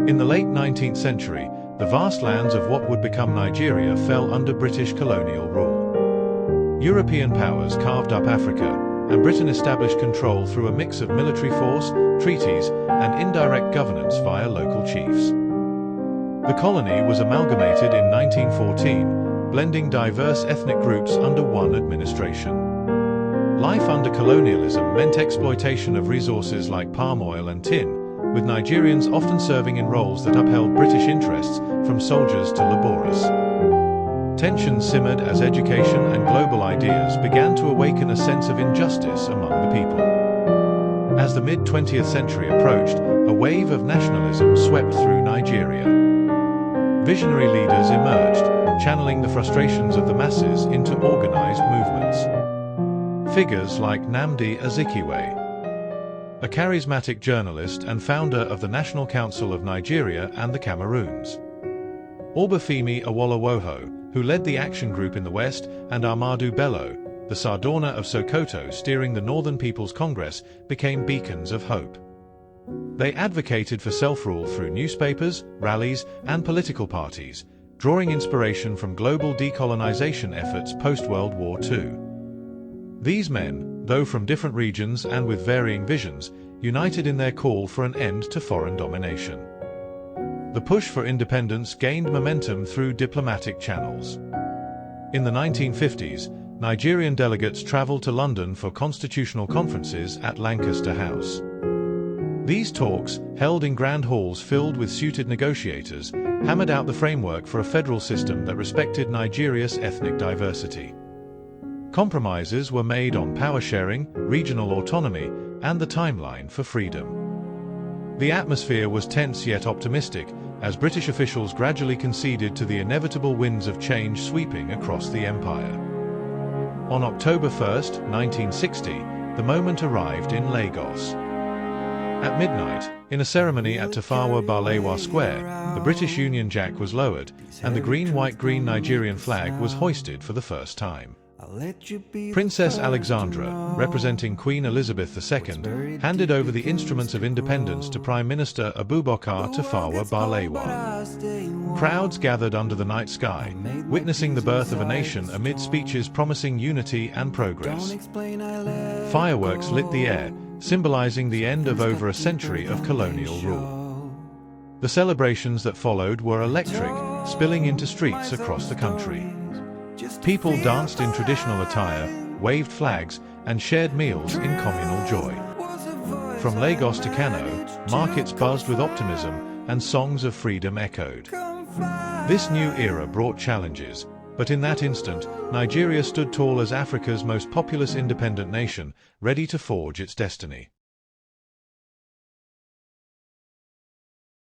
In the late 19th century, the vast lands of what would become Nigeria fell under British colonial rule. European powers carved up Africa, and Britain established control through a mix of military force, treaties, and indirect governance via local chiefs. The colony was amalgamated in 1914, blending diverse ethnic groups under one administration. Life under colonialism meant exploitation of resources like palm oil and tin, with Nigerians often serving in roles that upheld British interests, from soldiers to laborers. Tensions simmered as education and global ideas began to awaken a sense of injustice among the people. As the mid-20th century approached, a wave of nationalism swept through Nigeria. Visionary leaders emerged, channeling the frustrations of the masses into organized movements. Figures like Nnamdi Azikiwe, a charismatic journalist and founder of the National Council of Nigeria and the Cameroons. Obafemi Awolowo, who led the Action Group in the West, and Ahmadu Bello, the Sardauna of Sokoto steering the Northern People's Congress, became beacons of hope. They advocated for self-rule through newspapers, rallies, and political parties, drawing inspiration from global decolonization efforts post-World War II. These men, though from different regions and with varying visions, united in their call for an end to foreign domination. The push for independence gained momentum through diplomatic channels. In the 1950s, Nigerian delegates traveled to London for constitutional conferences at Lancaster House. These talks, held in grand halls filled with suited negotiators, hammered out the framework for a federal system that respected Nigeria's ethnic diversity. Compromises were made on power sharing, regional autonomy, and the timeline for freedom. The atmosphere was tense yet optimistic, as British officials gradually conceded to the inevitable winds of change sweeping across the empire. On October 1, 1960, the moment arrived in Lagos. At midnight, in a ceremony at Tafawa Balewa Square, the British Union Jack was lowered, and the green-white-green Nigerian flag was hoisted for the first time. Princess Alexandra, representing Queen Elizabeth II, handed over the instruments of independence to Prime Minister Abubakar Tafawa Balewa. Crowds gathered under the night sky, witnessing the birth of a nation amid speeches promising unity and progress. Fireworks lit the air, symbolizing the end of over a century of colonial rule. The celebrations that followed were electric, spilling into streets across the country. People danced in traditional attire, waved flags, and shared meals in communal joy. From Lagos to Kano, markets buzzed with optimism, and songs of freedom echoed. This new era brought challenges, but in that instant, Nigeria stood tall as Africa's most populous independent nation, ready to forge its destiny.